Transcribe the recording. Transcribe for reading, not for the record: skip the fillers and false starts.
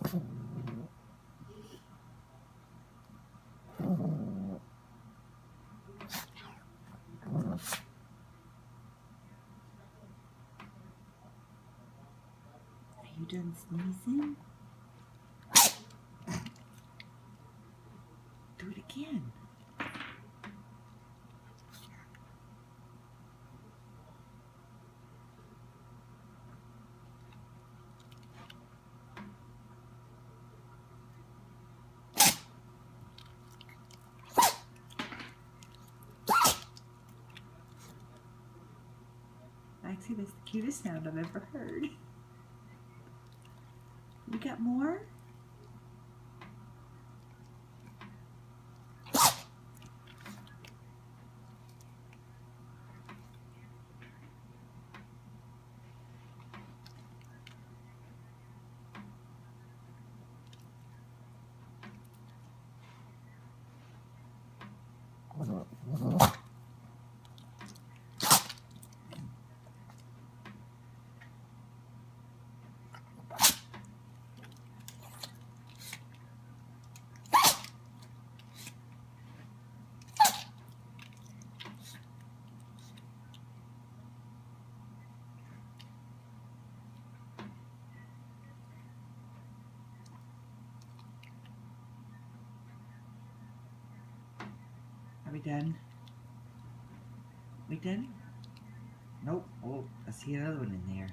Are you done sneezing? Do it again. Maxie, that's the cutest sound I've ever heard. You got more? Are we done? We done? Nope. Oh, I see another one in there.